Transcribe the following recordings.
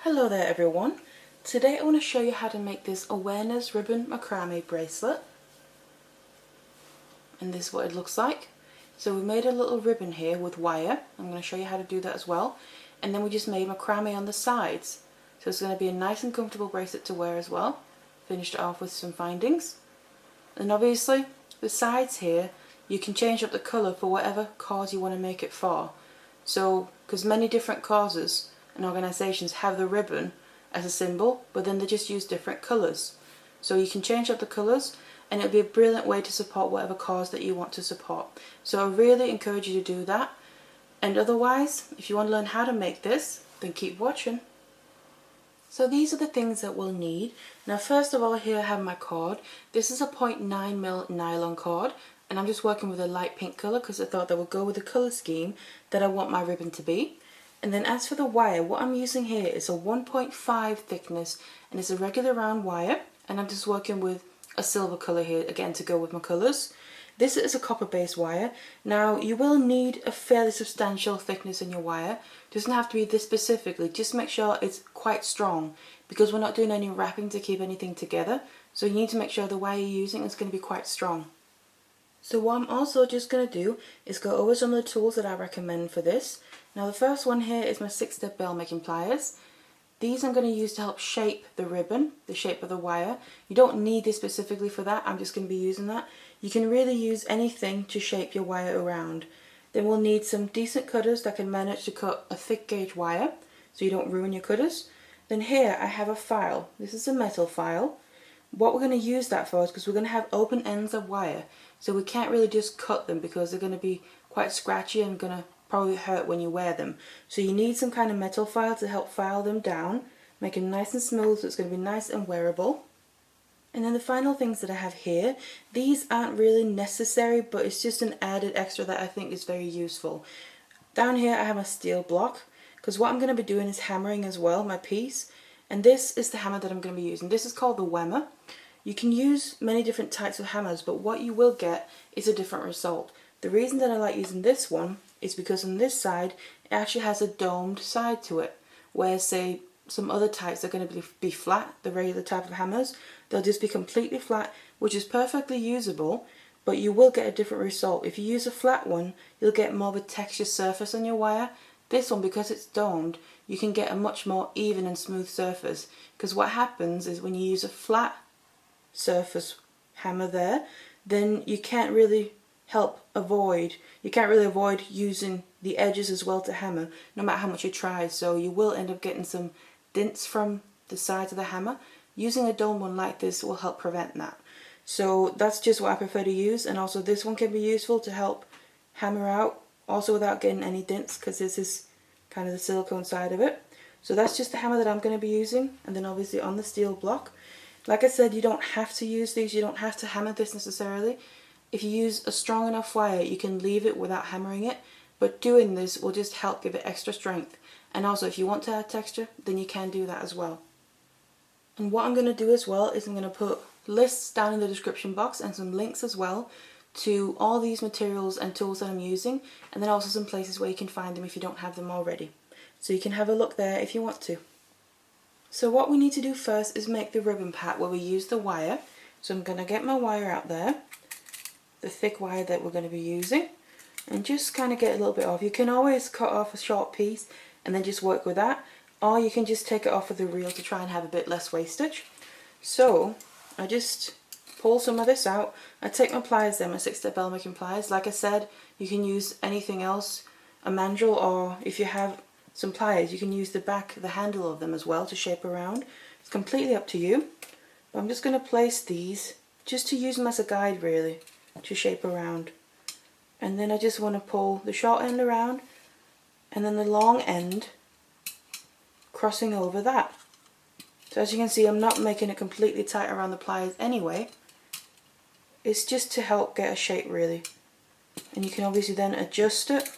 Hello there everyone. Today I want to show you how to make this awareness ribbon macrame bracelet. And this is what it looks like. So we made a little ribbon here with wire. I'm going to show you how to do that as well. And then we just made macrame on the sides. So it's going to be a nice and comfortable bracelet to wear as well. Finished it off with some findings. And obviously the sides here, you can change up the colour for whatever cause you want to make it for. So, because many different causes and organisations have the ribbon as a symbol, but then they just use different colours. So you can change up the colours and it'll be a brilliant way to support whatever cause that you want to support. So I really encourage you to do that. And otherwise, if you want to learn how to make this, then keep watching. So these are the things that we'll need. Now first of all, here I have my cord. This is a 0.9mm nylon cord, and I'm just working with a light pink colour because I thought that would go with the colour scheme that I want my ribbon to be. And then as for the wire, what I'm using here is a 1.5 thickness, and it's a regular round wire, and I'm just working with a silver colour here again to go with my colours. This is a copper based wire. Now you will need a fairly substantial thickness in your wire. It doesn't have to be this specifically, just make sure it's quite strong because we're not doing any wrapping to keep anything together, so you need to make sure the wire you're using is going to be quite strong. So what I'm also just going to do is go over some of the tools that I recommend for this. Now the first one here is my 6-step bell making pliers. These I'm going to use to help shape the ribbon, the shape of the wire. You don't need this specifically for that, I'm just going to be using that. You can really use anything to shape your wire around. Then we'll need some decent cutters that can manage to cut a thick gauge wire so you don't ruin your cutters. Then here I have a file. This is a metal file. What we're going to use that for is because we're going to have open ends of wire, so we can't really just cut them because they're going to be quite scratchy and going to probably hurt when you wear them. So you need some kind of metal file to help file them down, make them nice and smooth so it's going to be nice and wearable. And then the final things that I have here, these aren't really necessary, but it's just an added extra that I think is very useful. Down here I have a steel block, because what I'm going to be doing is hammering as well, my piece. And this is the hammer that I'm going to be using. This is called the Wemmer. You can use many different types of hammers, but what you will get is a different result. The reason that I like using this one is because on this side, it actually has a domed side to it, whereas say some other types are going to be flat, the regular type of hammers, they'll just be completely flat, which is perfectly usable, but you will get a different result. If you use a flat one, you'll get more of a textured surface on your wire. This one, because it's domed, you can get a much more even and smooth surface, because what happens is when you use a flat surface hammer there, then you can't really avoid using the edges as well to hammer, no matter how much you try, so you will end up getting some dents from the sides of the hammer. Using a dome one like this will help prevent that. So that's just what I prefer to use, and also this one can be useful to help hammer out also without getting any dents, because this is kind of the silicone side of it. So that's just the hammer that I'm going to be using, and then obviously on the steel block. Like I said, you don't have to use these, you don't have to hammer this necessarily. If you use a strong enough wire, you can leave it without hammering it, but doing this will just help give it extra strength. And also if you want to add texture, then you can do that as well. And what I'm going to do as well is I'm going to put lists down in the description box and some links as well to all these materials and tools that I'm using, and then also some places where you can find them if you don't have them already. So you can have a look there if you want to. So what we need to do first is make the ribbon part where we use the wire. So I'm going to get my wire out there, the thick wire that we're going to be using, and just kind of get a little bit off. You can always cut off a short piece and then just work with that, or you can just take it off with the reel to try and have a bit less wastage. So I just pull some of this out. I take my pliers there, my 6-step bell making pliers. Like I said, you can use anything else, a mandrel, or if you have some pliers you can use the handle of them as well to shape around. It's completely up to you. But I'm just going to place these just to use them as a guide really, to shape around. And then I just want to pull the short end around and then the long end crossing over that. So as you can see, I'm not making it completely tight around the pliers anyway. It's just to help get a shape really. And you can obviously then adjust it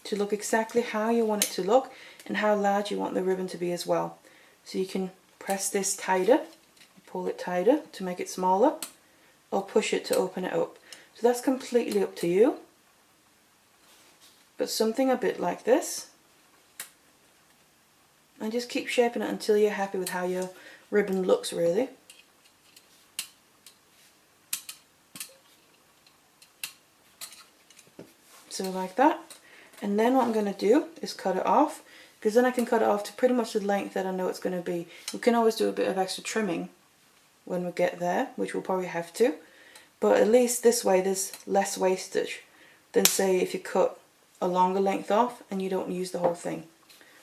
to look exactly how you want it to look and how large you want the ribbon to be as well. So you can press this tighter, pull it tighter to make it smaller, or push it to open it up. So that's completely up to you. But something a bit like this and just keep shaping it until you're happy with how your ribbon looks really. So like that. And then what I'm going to do is cut it off, because then I can cut it off to pretty much the length that I know it's going to be. We can always do a bit of extra trimming when we get there, which we'll probably have to, but at least this way there's less wastage than say if you cut a longer length off and you don't use the whole thing.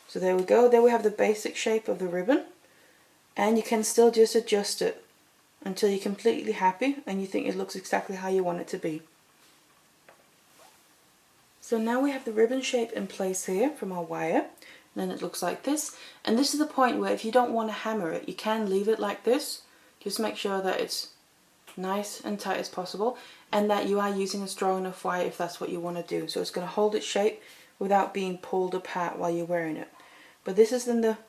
So there we go, there we have the basic shape of the ribbon, and you can still just adjust it until you're completely happy and you think it looks exactly how you want it to be. So now we have the ribbon shape in place here from our wire, and then it looks like this. And this is the point where if you don't want to hammer it, you can leave it like this. Just make sure that it's nice and tight as possible, and that you are using a strong enough wire if that's what you want to do. So it's going to hold its shape without being pulled apart while you're wearing it. But this is then the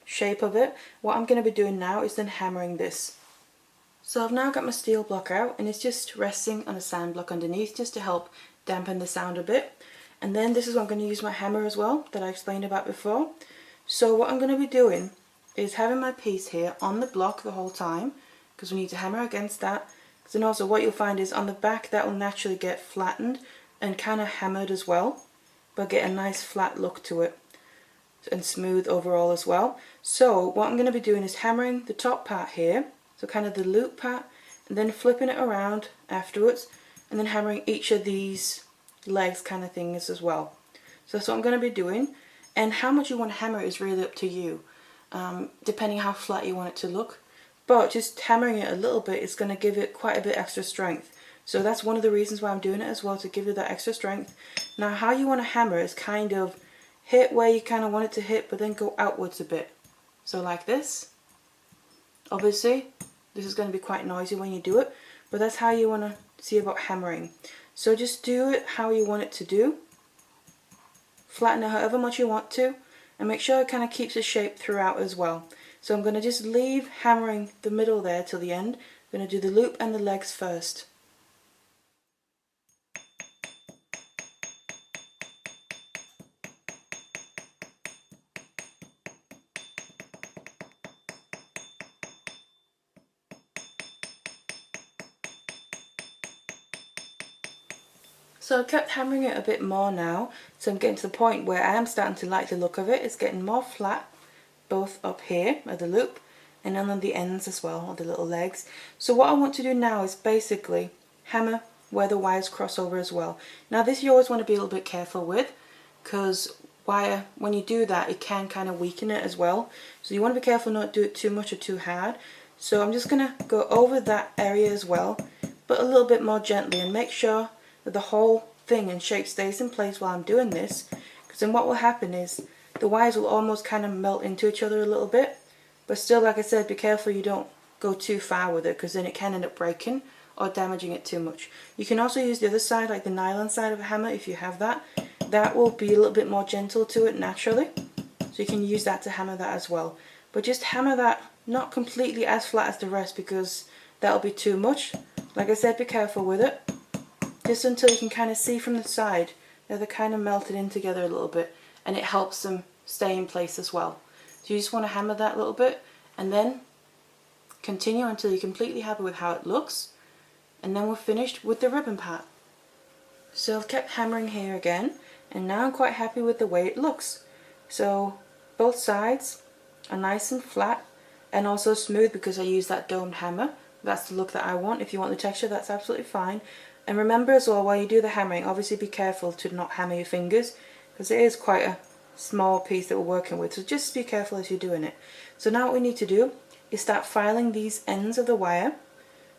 shape of it. What I'm going to be doing now is then hammering this. So I've now got my steel block out, and it's just resting on a sand block underneath just to help dampen the sound a bit. And then this is what I'm going to use my hammer as well, that I explained about before. So what I'm going to be doing is having my piece here on the block the whole time, because we need to hammer against that. And also what you'll find is on the back that will naturally get flattened and kind of hammered as well, but get a nice flat look to it and smooth overall as well. So what I'm going to be doing is hammering the top part here, so kind of the loop part, and then flipping it around afterwards, and then hammering each of these legs kind of things as well. So that's what I'm going to be doing, and how much you want to hammer is really up to you, depending how flat you want it to look. But just hammering it a little bit is going to give it quite a bit extra strength. So that's one of the reasons why I'm doing it as well, to give you that extra strength. Now how you want to hammer is kind of hit where you kind of want it to hit, but then go outwards a bit. So like this. Obviously this is going to be quite noisy when you do it, but that's how you want to see about hammering. So just do it how you want it to do. Flatten it however much you want to, and make sure it kind of keeps its shape throughout as well. So I'm going to just leave hammering the middle there till the end. I'm going to do the loop and the legs first. So I've kept hammering it a bit more now, so I'm getting to the point where I am starting to like the look of it. It's getting more flat, both up here at the loop and then on the ends as well, or the little legs. So what I want to do now is basically hammer where the wires cross over as well. Now this you always want to be a little bit careful with, because wire, when you do that, it can kind of weaken it as well. So you want to be careful not to do it too much or too hard. So I'm just going to go over that area as well, but a little bit more gently, and make sure that the whole thing and shape stays in place while I'm doing this, because then what will happen is the wires will almost kind of melt into each other a little bit. But still, like I said, be careful you don't go too far with it, because then it can end up breaking or damaging it too much. You can also use the other side, like the nylon side of a hammer, if you have that. That will be a little bit more gentle to it naturally, so you can use that to hammer that as well. But just hammer that not completely as flat as the rest, because that'll be too much. Like I said, be careful with it, just until you can kind of see from the side that they're kind of melted in together a little bit, and it helps them stay in place as well. So you just want to hammer that a little bit, and then continue until you're completely happy with how it looks, and then we're finished with the ribbon part. So I've kept hammering here again, and now I'm quite happy with the way it looks. So both sides are nice and flat, and also smooth because I use that domed hammer. That's the look that I want. If you want the texture, that's absolutely fine. And remember as well, while you do the hammering, obviously be careful to not hammer your fingers, because it is quite a small piece that we're working with, so just be careful as you're doing it. So now what we need to do is start filing these ends of the wire,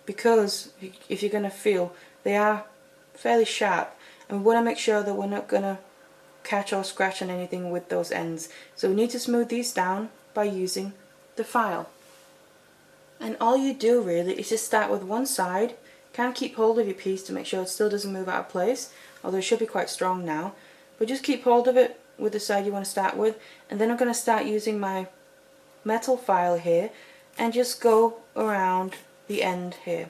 because if you're going to feel, they are fairly sharp, and we want to make sure that we're not going to catch or scratch on anything with those ends. So we need to smooth these down by using the file. And all you do really is just start with one side, kind of keep hold of your piece to make sure it still doesn't move out of place, although it should be quite strong now, but just keep hold of it with the side you want to start with. And then I'm going to start using my metal file here and just go around the end here.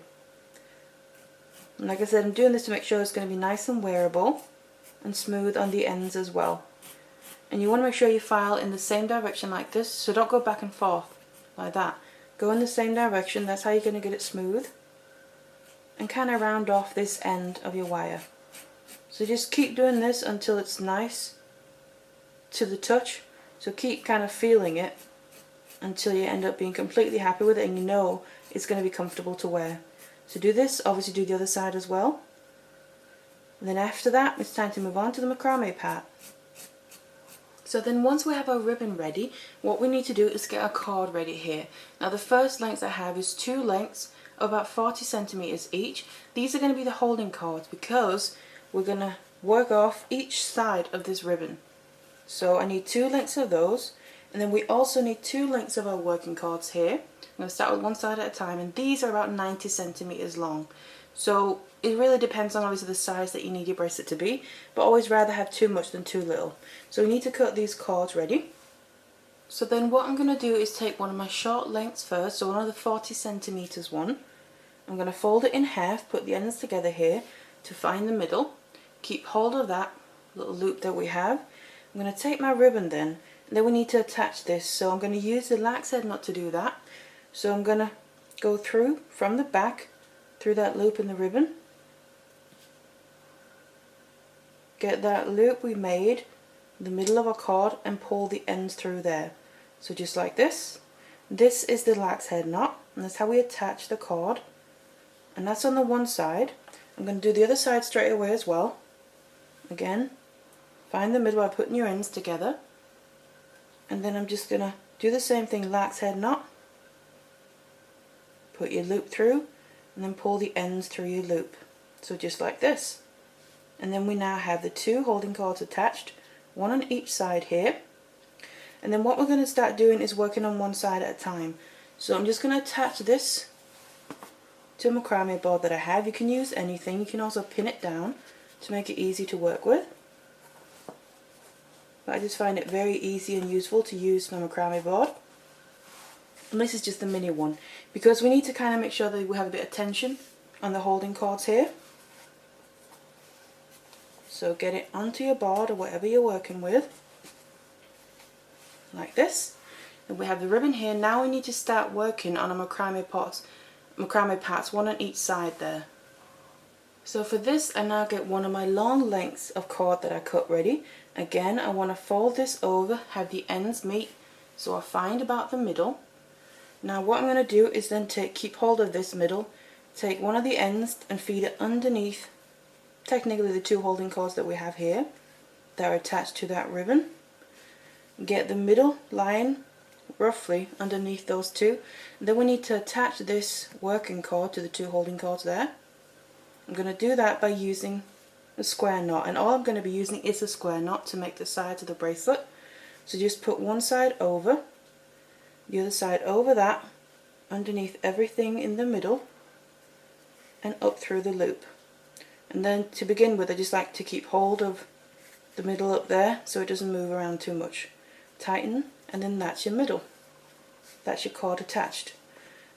And like I said, I'm doing this to make sure it's going to be nice and wearable and smooth on the ends as well. And you want to make sure you file in the same direction like this, so don't go back and forth like that. Go in the same direction, that's how you're going to get it smooth. And kind of round off this end of your wire. So just keep doing this until it's nice to the touch. So keep kind of feeling it until you end up being completely happy with it and you know it's going to be comfortable to wear. So do this, obviously do the other side as well. And then after that, it's time to move on to the macrame part. So then once we have our ribbon ready, what we need to do is get our cord ready here. Now the first lengths I have is 2 lengths of about 40 centimeters each. These are going to be the holding cords because we're going to work off each side of this ribbon. So I need 2 lengths of those, and then we also need 2 lengths of our working cords here. I'm going to start with one side at a time, and these are about 90 centimeters long. So it really depends on obviously the size that you need your bracelet to be, but always rather have too much than too little. So we need to cut these cords ready. So then what I'm going to do is take one of my short lengths first, so one of the 40 centimeters one. I'm going to fold it in half, put the ends together here to find the middle. Keep hold of that little loop that we have. I'm going to take my ribbon then, and then we need to attach this. So I'm going to use the lax head knot to do that. So I'm going to go through from the back, through that loop in the ribbon. Get that loop we made in the middle of our cord and pull the ends through there. So just like this. This is the lax head knot, and that's how we attach the cord. And that's on the one side. I'm going to do the other side straight away as well. Again, find the middle by putting your ends together. And then I'm just going to do the same thing, lax head knot. Put your loop through, and then pull the ends through your loop. So just like this. And then we now have the 2 holding cords attached, one on each side here. And then what we're going to start doing is working on one side at a time. So I'm just going to attach this to a macrame board that I have. You can use anything. You can also pin it down to make it easy to work with. But I just find it very easy and useful to use my macrame board. And this is just the mini one, because we need to kind of make sure that we have a bit of tension on the holding cords here. So get it onto your board or whatever you're working with, like this. And we have the ribbon here. Now we need to start working on our macrame parts, one on each side there. So for this, I now get one of my long lengths of cord that I cut ready. Again, I want to fold this over, have the ends meet, so I find about the middle. Now what I'm going to do is then keep hold of this middle, take one of the ends and feed it underneath, technically the 2 holding cords that we have here that are attached to that ribbon. Get the middle line roughly underneath those 2. And then we need to attach this working cord to the 2 holding cords there. I'm going to do that by using a square knot, and all I'm going to be using is a square knot to make the sides of the bracelet. So just put one side over, the other side over that, underneath everything in the middle, and up through the loop. And then to begin with, I just like to keep hold of the middle up there so it doesn't move around too much. Tighten, and then that's your middle. That's your cord attached.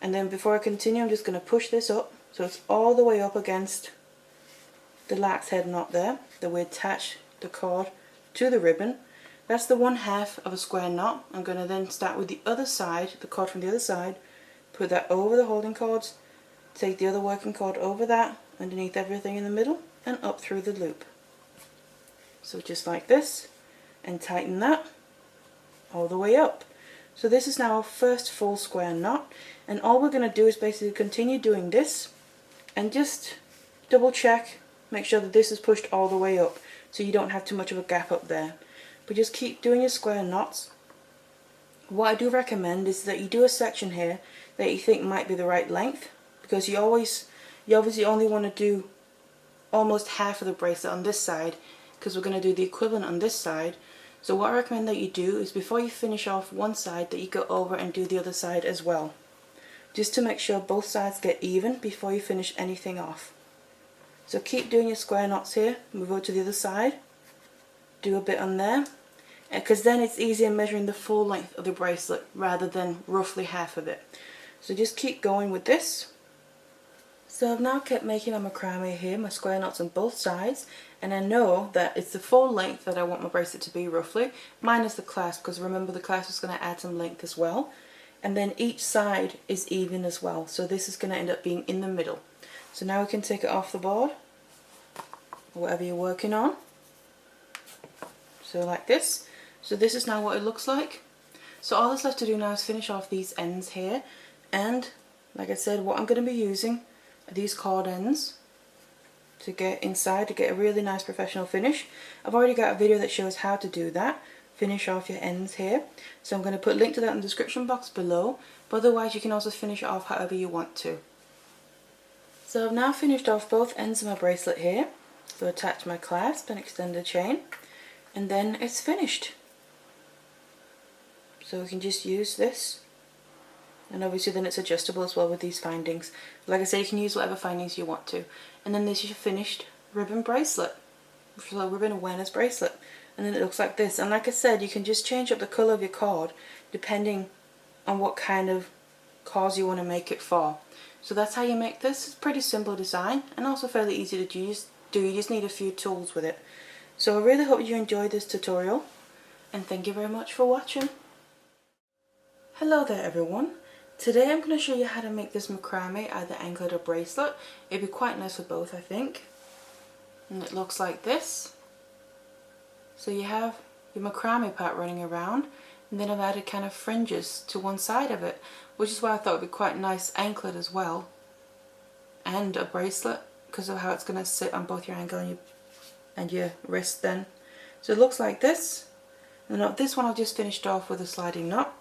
And then before I continue, I'm just going to push this up so it's all the way up against the lax head knot there that we attach the cord to the ribbon. That's the 1/2 of a square knot. I'm going to then start with the other side, the cord from the other side, put that over the holding cords, take the other working cord over that, underneath everything in the middle, and up through the loop. So just like this, and tighten that all the way up. So this is now our first full square knot, and all we're going to do is basically continue doing this, and just double check, make sure that this is pushed all the way up, so you don't have too much of a gap up there. But just keep doing your square knots. What I do recommend is that you do a section here that you think might be the right length, because you obviously only want to do almost half of the bracelet on this side, because we're going to do the equivalent on this side. So what I recommend that you do is before you finish off one side, that you go over and do the other side as well, just to make sure both sides get even before you finish anything off. So keep doing your square knots here, move over to the other side, do a bit on there, because then it's easier measuring the full length of the bracelet rather than roughly half of it. So just keep going with this. So I've now kept making my macrame here, my square knots on both sides, and I know that it's the full length that I want my bracelet to be roughly, minus the clasp, because remember the clasp is going to add some length as well. And then each side is even as well, so this is going to end up being in the middle. So now we can take it off the board, or whatever you're working on. So like this. So this is now what it looks like. So all that's left to do now is finish off these ends here, and like I said, what I'm going to be using are these cord ends to get inside to get a really nice professional finish. I've already got a video that shows how to do that, finish off your ends here, so I'm going to put a link to that in the description box below, but otherwise you can also finish it off however you want to. So I've now finished off both ends of my bracelet here, so attach my clasp and extend the chain, and then it's finished. So we can just use this, and obviously then it's adjustable as well with these findings. Like I say, you can use whatever findings you want to. And then this is your finished ribbon bracelet, so ribbon awareness bracelet. And then it looks like this. And like I said, you can just change up the colour of your cord depending on what kind of cause you want to make it for. So that's how you make this. It's a pretty simple design and also fairly easy to do. You just need a few tools with it. So I really hope you enjoyed this tutorial, and thank you very much for watching. Hello there everyone. Today I'm going to show you how to make this macrame, either anklet or bracelet. It'd be quite nice for both, I think. And it looks like this. So you have your macrame part running around, and then I've added kind of fringes to one side of it, which is why I thought it would be quite a nice anklet as well, and a bracelet, because of how it's going to sit on both your ankle and your wrist then. So it looks like this. And this one I've just finished off with a sliding knot.